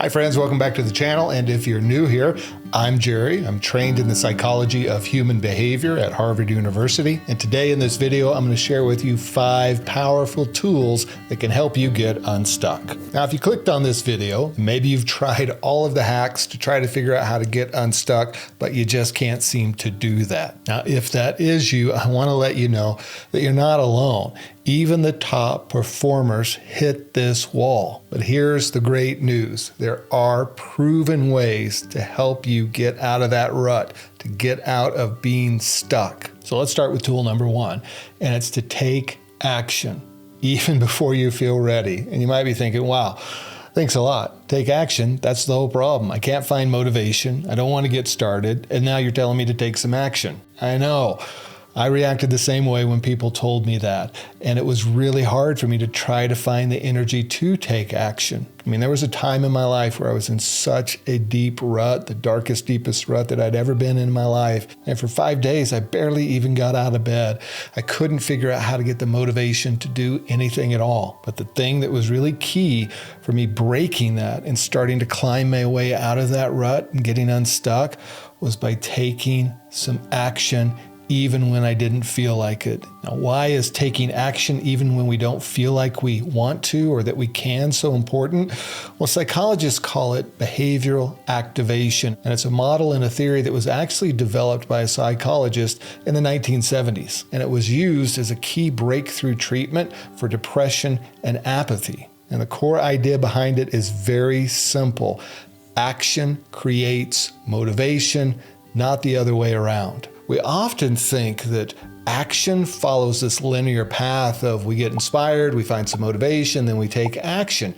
Hi friends, welcome back to the channel. And if you're new here, I'm Jerry. I'm trained in the psychology of human behavior at Harvard University. And today in this video, I'm going to share with you 5 powerful tools that can help you get unstuck. Now, if you clicked on this video, maybe you've tried all of the hacks to try to figure out how to get unstuck, but you just can't seem to do that. Now, if that is you, I want to let you know that you're not alone. Even the top performers hit this wall. But here's the great news. There are proven ways to help you get out of that rut, to get out of being stuck. So let's start with tool number 1, and it's to take action, even before you feel ready. And you might be thinking, wow, thanks a lot. Take action, that's the whole problem. I can't find motivation. I don't want to get started. And now you're telling me to take some action. I know. I reacted the same way when people told me that, and it was really hard for me to try to find the energy to take action. I mean, there was a time in my life where I was in such a deep rut, the darkest, deepest rut that I'd ever been in my life. And for 5 days, I barely even got out of bed. I couldn't figure out how to get the motivation to do anything at all. But the thing that was really key for me breaking that and starting to climb my way out of that rut and getting unstuck was by taking some action even when I didn't feel like it. Now, why is taking action even when we don't feel like we want to or that we can so important? Well, psychologists call it behavioral activation, and it's a model and a theory that was actually developed by a psychologist in the 1970s, and it was used as a key breakthrough treatment for depression and apathy. And the core idea behind it is very simple. Action creates motivation, not the other way around. We often think that action follows this linear path of we get inspired, we find some motivation, then we take action.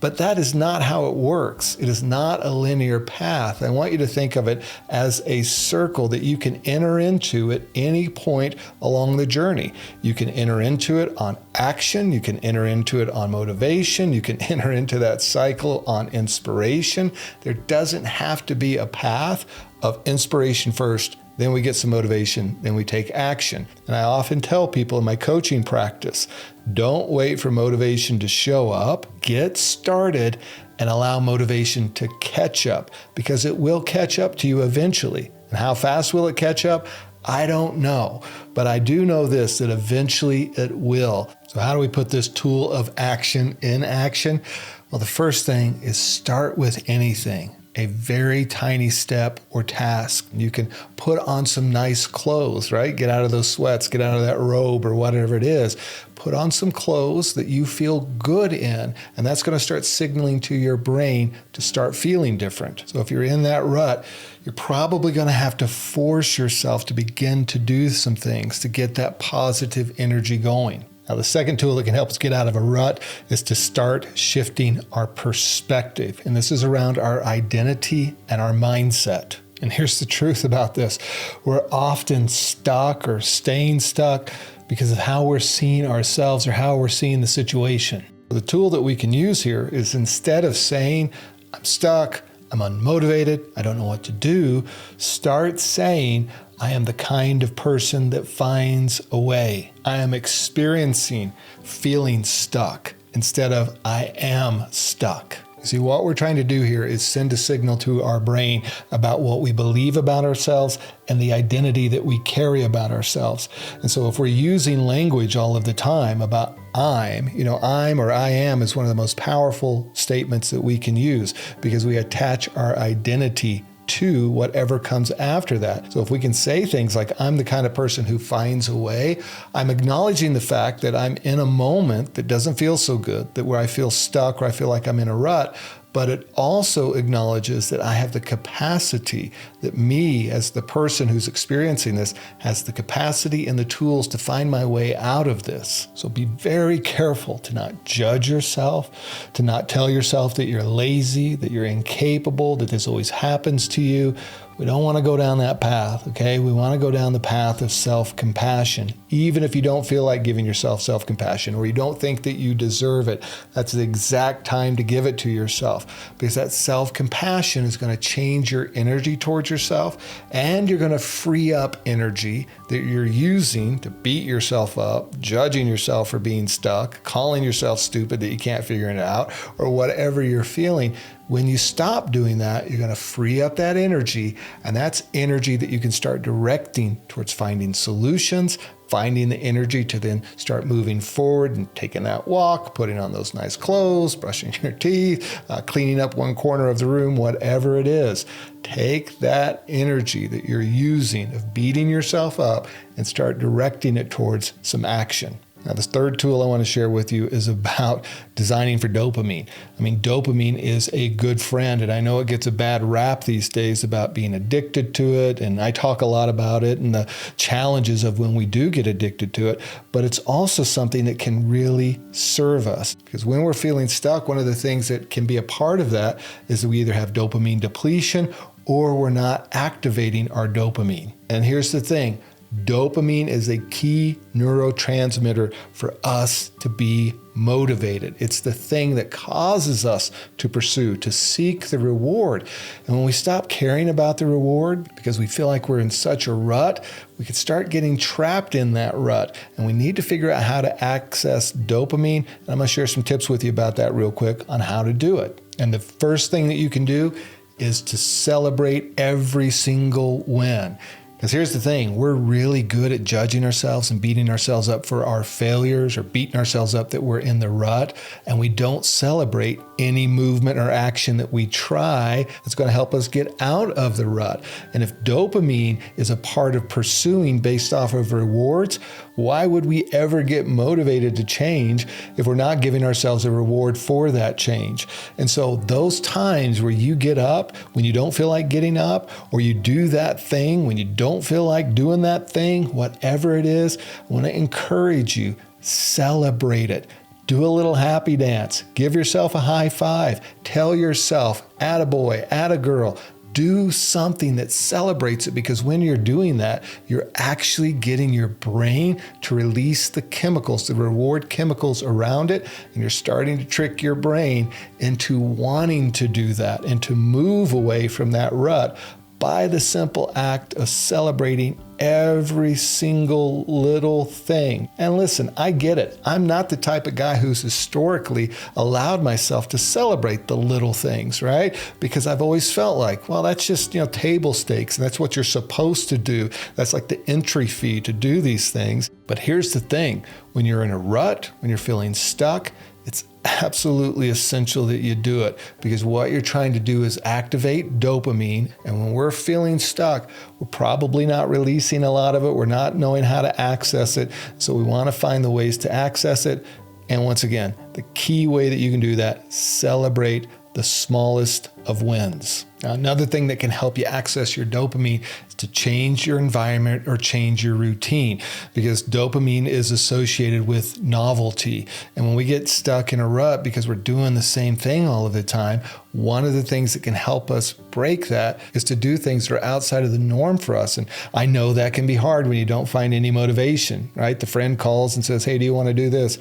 But that is not how it works. It is not a linear path. I want you to think of it as a circle that you can enter into at any point along the journey. You can enter into it on action. You can enter into it on motivation. You can enter into that cycle on inspiration. There doesn't have to be a path of inspiration first, then we get some motivation, then we take action. And I often tell people in my coaching practice, don't wait for motivation to show up, get started and allow motivation to catch up, because it will catch up to you eventually. And how fast will it catch up? I don't know, but I do know this, that eventually it will. So how do we put this tool of action in action? Well, the first thing is start with anything. A very tiny step or task. You can put on some nice clothes, right? Get out of those sweats, get out of that robe or whatever it is. Put on some clothes that you feel good in, and that's going to start signaling to your brain to start feeling different. So if you're in that rut, you're probably going to have to force yourself to begin to do some things to get that positive energy going. Now, the second tool that can help us get out of a rut is to start shifting our perspective. And this is around our identity and our mindset. And here's the truth about this. We're often stuck or staying stuck because of how we're seeing ourselves or how we're seeing the situation. The tool that we can use here is, instead of saying, I'm stuck, I'm unmotivated, I don't know what to do, start saying, I am the kind of person that finds a way. I am experiencing feeling stuck instead of I am stuck. See, what we're trying to do here is send a signal to our brain about what we believe about ourselves and the identity that we carry about ourselves. And so if we're using language all of the time about I'm or I am is one of the most powerful statements that we can use, because we attach our identity to whatever comes after that. So if we can say things like, I'm the kind of person who finds a way, I'm acknowledging the fact that I'm in a moment that doesn't feel so good, that where I feel stuck or I feel like I'm in a rut, but it also acknowledges that I have the capacity, that me as the person who's experiencing this has the capacity and the tools to find my way out of this. So be very careful to not judge yourself, to not tell yourself that you're lazy, that you're incapable, that this always happens to you. We don't want to go down that path, okay? We want to go down the path of self-compassion. Even if you don't feel like giving yourself self-compassion or you don't think that you deserve it, that's the exact time to give it to yourself, because that self-compassion is going to change your energy towards yourself, and you're going to free up energy that you're using to beat yourself up, judging yourself for being stuck, calling yourself stupid that you can't figure it out, or whatever you're feeling. When you stop doing that, you're going to free up that energy, and that's energy that you can start directing towards finding solutions, finding the energy to then start moving forward and taking that walk, putting on those nice clothes, brushing your teeth, cleaning up one corner of the room, whatever it is. Take that energy that you're using of beating yourself up and start directing it towards some action. Now, this third tool I want to share with you is about designing for dopamine. I mean, dopamine is a good friend, and I know it gets a bad rap these days about being addicted to it, and I talk a lot about it and the challenges of when we do get addicted to it, but it's also something that can really serve us. Because when we're feeling stuck, one of the things that can be a part of that is that we either have dopamine depletion or we're not activating our dopamine. And here's the thing. Dopamine is a key neurotransmitter for us to be motivated. It's the thing that causes us to pursue, to seek the reward. And when we stop caring about the reward because we feel like we're in such a rut, we could start getting trapped in that rut. And we need to figure out how to access dopamine. And I'm going to share some tips with you about that real quick on how to do it. And the first thing that you can do is to celebrate every single win. Because here's the thing, we're really good at judging ourselves and beating ourselves up for our failures or beating ourselves up that we're in the rut, and we don't celebrate any movement or action that we try that's going to help us get out of the rut. And if dopamine is a part of pursuing based off of rewards, why would we ever get motivated to change if we're not giving ourselves a reward for that change? And so those times where you get up when you don't feel like getting up, or you do that thing when you don't feel like doing that thing, whatever it is, I want to encourage you, celebrate it. Do a little happy dance. Give yourself a high five. Tell yourself, attaboy, attagirl. Do something that celebrates it, because when you're doing that, you're actually getting your brain to release the chemicals, the reward chemicals around it, and you're starting to trick your brain into wanting to do that and to move away from that rut by the simple act of celebrating every single little thing. And listen, I get it. I'm not the type of guy who's historically allowed myself to celebrate the little things, right? Because I've always felt like, well, that's just, table stakes, and that's what you're supposed to do. That's like the entry fee to do these things. But here's the thing. When you're in a rut, when you're feeling stuck, it's absolutely essential that you do it, because what you're trying to do is activate dopamine. And when we're feeling stuck, we're probably not releasing a lot of it. We're not knowing how to access it. So we want to find the ways to access it. And once again, the key way that you can do that, celebrate the smallest of wins. Now, another thing that can help you access your dopamine is to change your environment or change your routine, because dopamine is associated with novelty. And when we get stuck in a rut because we're doing the same thing all of the time, one of the things that can help us break that is to do things that are outside of the norm for us. And I know that can be hard when you don't find any motivation, right? The friend calls and says, hey, do you want to do this?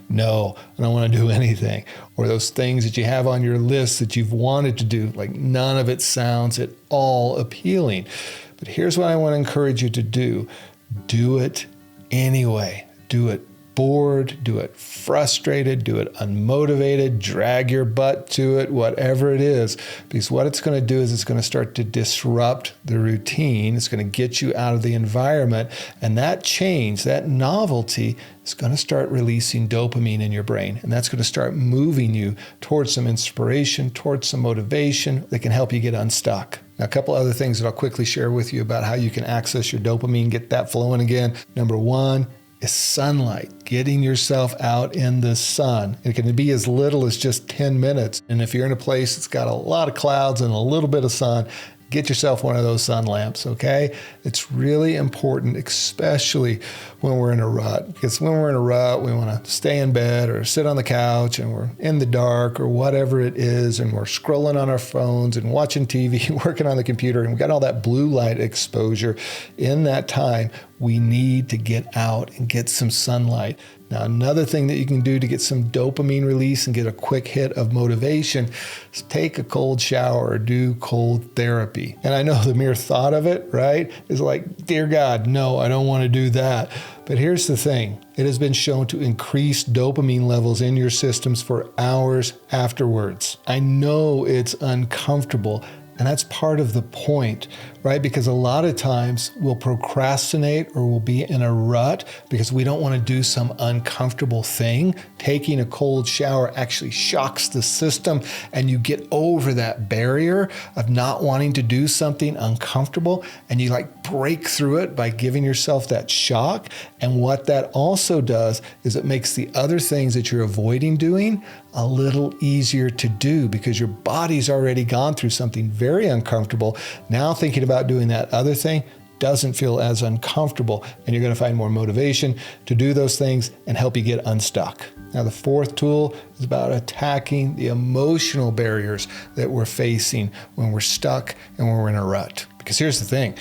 No, I don't want to do anything. Or those things that you have on your list that you've wanted to do, like none of it sounds at all appealing. But here's what I want to encourage you to do. Do it anyway. Do it bored, do it frustrated, do it unmotivated, drag your butt to it, whatever it is. Because what it's going to do is it's going to start to disrupt the routine. It's going to get you out of the environment. And that change, that novelty, is going to start releasing dopamine in your brain. And that's going to start moving you towards some inspiration, towards some motivation that can help you get unstuck. Now, a couple other things that I'll quickly share with you about how you can access your dopamine, get that flowing again. Number one is sunlight, getting yourself out in the sun. It can be as little as just 10 minutes. And if you're in a place that's got a lot of clouds and a little bit of sun, get yourself one of those sun lamps, okay? It's really important, especially when we're in a rut. Because when we're in a rut, we want to stay in bed or sit on the couch and we're in the dark or whatever it is, and we're scrolling on our phones and watching TV, working on the computer, and we got all that blue light exposure. In that time, we need to get out and get some sunlight. Now, another thing that you can do to get some dopamine release and get a quick hit of motivation is take a cold shower or do cold therapy. And I know the mere thought of it, right, is like, dear God, no, I don't want to do that. But here's the thing. It has been shown to increase dopamine levels in your systems for hours afterwards. I know it's uncomfortable. And that's part of the point, right? Because a lot of times we'll procrastinate or we'll be in a rut because we don't want to do some uncomfortable thing. Taking a cold shower actually shocks the system, and you get over that barrier of not wanting to do something uncomfortable, and you break through it by giving yourself that shock. And what that also does is it makes the other things that you're avoiding doing a little easier to do because your body's already gone through something very uncomfortable. Now thinking about doing that other thing doesn't feel as uncomfortable, and you're going to find more motivation to do those things and help you get unstuck. Now, the fourth tool is about attacking the emotional barriers that we're facing when we're stuck and when we're in a rut. Because here's the thing.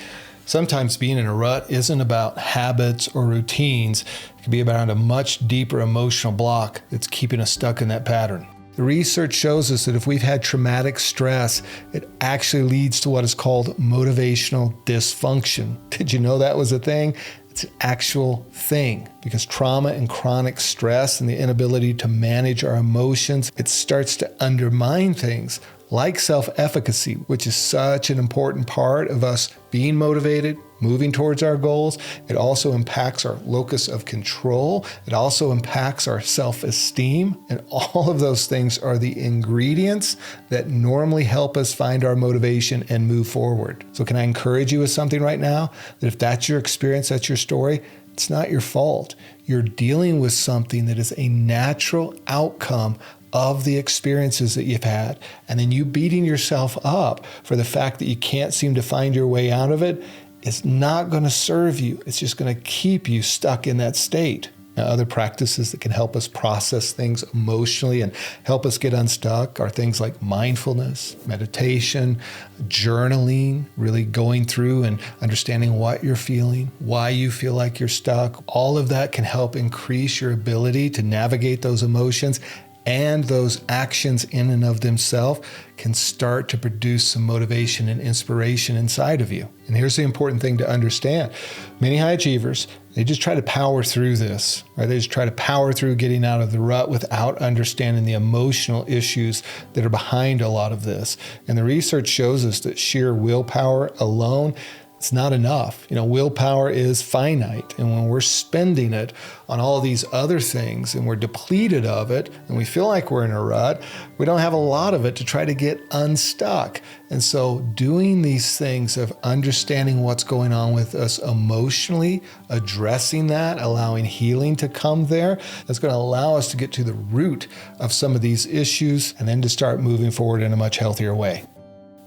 Sometimes being in a rut isn't about habits or routines. It can be about a much deeper emotional block that's keeping us stuck in that pattern. The research shows us that if we've had traumatic stress, it actually leads to what is called motivational dysfunction. Did you know that was a thing? It's an actual thing because trauma and chronic stress and the inability to manage our emotions, it starts to undermine things like self-efficacy, which is such an important part of us being motivated, moving towards our goals. It also impacts our locus of control. It also impacts our self-esteem. And all of those things are the ingredients that normally help us find our motivation and move forward. So can I encourage you with something right now? That if that's your experience, that's your story, it's not your fault. You're dealing with something that is a natural outcome of the experiences that you've had. And then you beating yourself up for the fact that you can't seem to find your way out of it is not going to serve you. It's just going to keep you stuck in that state. Now, other practices that can help us process things emotionally and help us get unstuck are things like mindfulness, meditation, journaling, really going through and understanding what you're feeling, why you feel like you're stuck. All of that can help increase your ability to navigate those emotions, and those actions in and of themselves can start to produce some motivation and inspiration inside of you. And here's the important thing to understand. Many high achievers, they just try to power through this, right? They just try to power through getting out of the rut without understanding the emotional issues that are behind a lot of this. And the research shows us that sheer willpower alone, it's not enough. Willpower is finite. And when we're spending it on all these other things and we're depleted of it and we feel like we're in a rut, we don't have a lot of it to try to get unstuck. And so doing these things of understanding what's going on with us emotionally, addressing that, allowing healing to come there, that's going to allow us to get to the root of some of these issues and then to start moving forward in a much healthier way.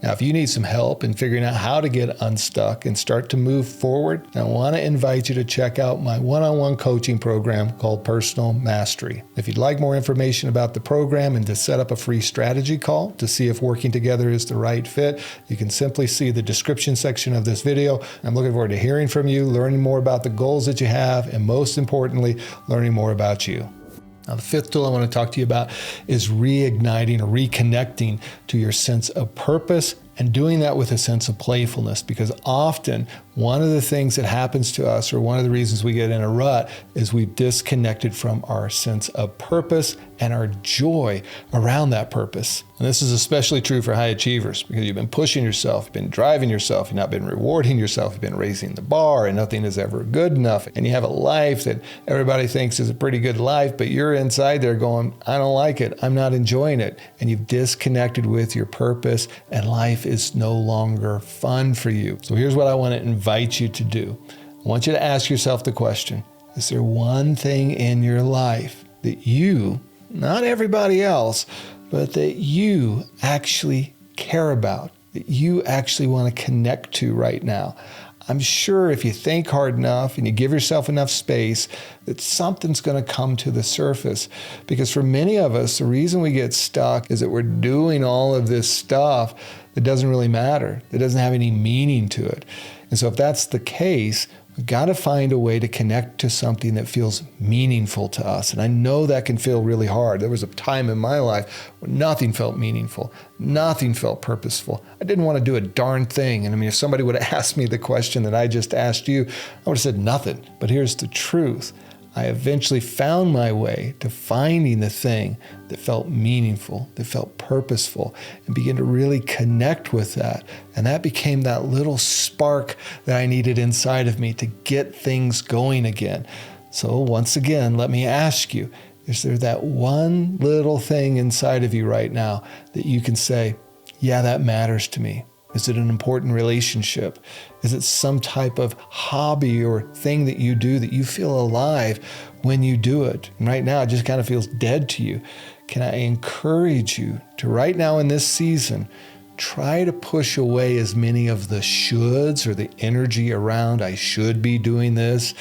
Now, if you need some help in figuring out how to get unstuck and start to move forward, I want to invite you to check out my one-on-one coaching program called Personal Mastery. If you'd like more information about the program and to set up a free strategy call to see if working together is the right fit, you can simply see the description section of this video. I'm looking forward to hearing from you, learning more about the goals that you have, and most importantly, learning more about you. Now, the fifth tool I want to talk to you about is reigniting or reconnecting to your sense of purpose, and doing that with a sense of playfulness, because often one of the things that happens to us, or one of the reasons we get in a rut, is we've disconnected from our sense of purpose and our joy around that purpose. And this is especially true for high achievers, because you've been pushing yourself, you've been driving yourself, you've not been rewarding yourself, you've been raising the bar, and nothing is ever good enough. And you have a life that everybody thinks is a pretty good life, but you're inside there going, I don't like it, I'm not enjoying it. And you've disconnected with your purpose, and life is no longer fun for you. So here's what I want to invite you to do. I want you to ask yourself the question, is there one thing in your life that you, not everybody else, but that you actually care about, that you actually want to connect to right now? I'm sure if you think hard enough and you give yourself enough space, that something's going to come to the surface. Because for many of us, the reason we get stuck is that we're doing all of this stuff that doesn't really matter, that doesn't have any meaning to it. And so if that's the case, We've got to find a way to connect to something that feels meaningful to us. And I know that can feel really hard. There was a time in my life when nothing felt meaningful. Nothing felt purposeful. I didn't want to do a darn thing. And I mean, if somebody would have asked me the question that I just asked you, I would have said nothing. But here's the truth. I eventually found my way to finding the thing that felt meaningful, that felt purposeful, and began to really connect with that. And that became that little spark that I needed inside of me to get things going again. So once again, let me ask you, is there that one little thing inside of you right now that you can say, yeah, that matters to me? Is it an important relationship? Is it some type of hobby or thing that you do that you feel alive when you do it? And right now, it just kind of feels dead to you. Can I encourage you to right now in this season, try to push away as many of the shoulds or the energy around I should be doing this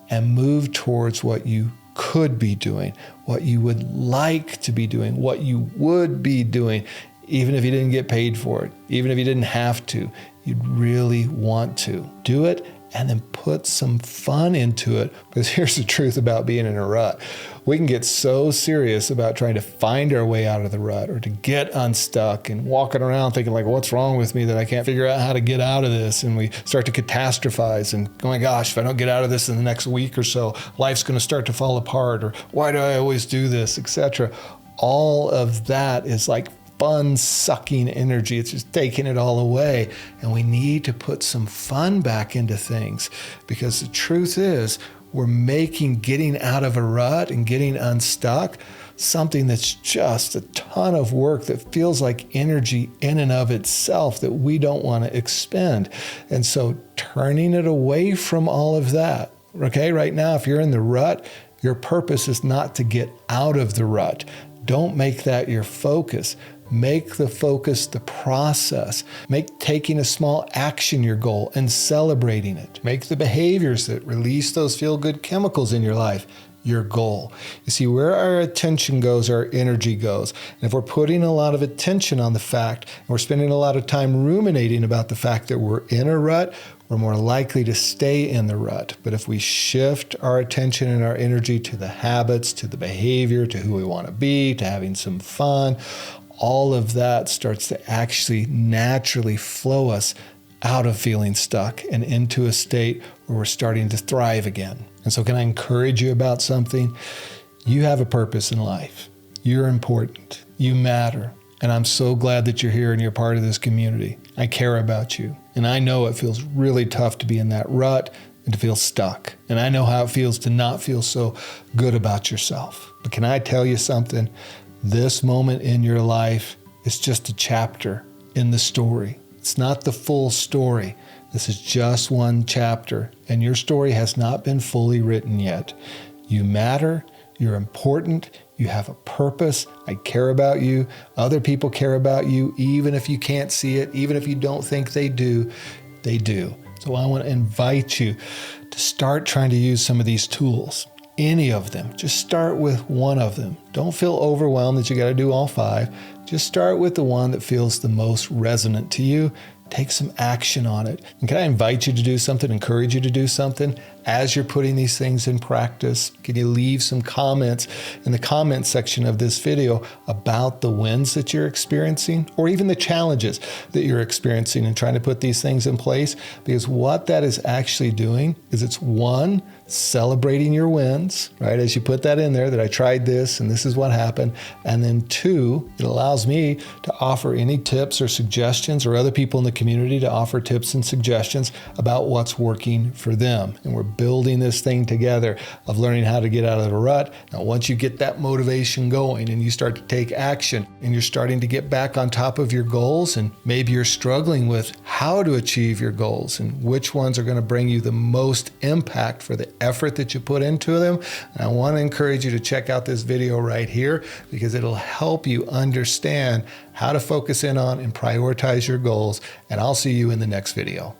and move towards what you could be doing, what you would like to be doing, what you would be doing. Even if you didn't get paid for it, even if you didn't have to, you'd really want to do it and then put some fun into it. Because here's the truth about being in a rut. We can get so serious about trying to find our way out of the rut or to get unstuck and walking around thinking like, what's wrong with me that I can't figure out how to get out of this? And we start to catastrophize and oh my gosh, if I don't get out of this in the next week or so, life's going to start to fall apart, or why do I always do this, etc. All of that is like fun sucking energy. It's just taking it all away. And we need to put some fun back into things, because the truth is we're making getting out of a rut and getting unstuck something that's just a ton of work that feels like energy in and of itself that we don't want to expend. And so turning it away from all of that, okay, right now, if you're in the rut, your purpose is not to get out of the rut. Don't make that your focus. Make the focus the process. Make taking a small action your goal and celebrating it. Make the behaviors that release those feel-good chemicals in your life your goal. You see, where our attention goes, our energy goes. And if we're putting a lot of attention on the fact, and we're spending a lot of time ruminating about the fact that we're in a rut, we're more likely to stay in the rut. But if we shift our attention and our energy to the habits, to the behavior, to who we want to be, to having some fun, all of that starts to actually naturally flow us out of feeling stuck and into a state where we're starting to thrive again. And so can I encourage you about something? You have a purpose in life. You're important. You matter. And I'm so glad that you're here and you're part of this community. I care about you. And I know it feels really tough to be in that rut and to feel stuck. And I know how it feels to not feel so good about yourself. But can I tell you something? This moment in your life is just a chapter in the story. It's not the full story. This is just one chapter, and your story has not been fully written yet. You matter, you're important, you have a purpose. I care about you. Other people care about you, even if you can't see it, even if you don't think they do, they do. So I want to invite you to start trying to use some of these tools. Any of them. Just start with one of them. Don't feel overwhelmed that you got to do all 5. Just start with the one that feels the most resonant to you. Take some action on it. And can I invite you to do something, encourage you to do something as you're putting these things in practice? Can you leave some comments in the comment section of this video about the wins that you're experiencing, or even the challenges that you're experiencing in trying to put these things in place? Because what that is actually doing is it's one, celebrating your wins, right? As you put that in there, that I tried this and this is what happened. And then 2, it allows me to offer any tips or suggestions, or other people in the community to offer tips and suggestions about what's working for them. And we're building this thing together of learning how to get out of the rut. Now, once you get that motivation going and you start to take action and you're starting to get back on top of your goals, and maybe you're struggling with how to achieve your goals and which ones are going to bring you the most impact for the effort that you put into them, and I want to encourage you to check out this video right here, because it'll help you understand how to focus in on and prioritize your goals. And I'll see you in the next video.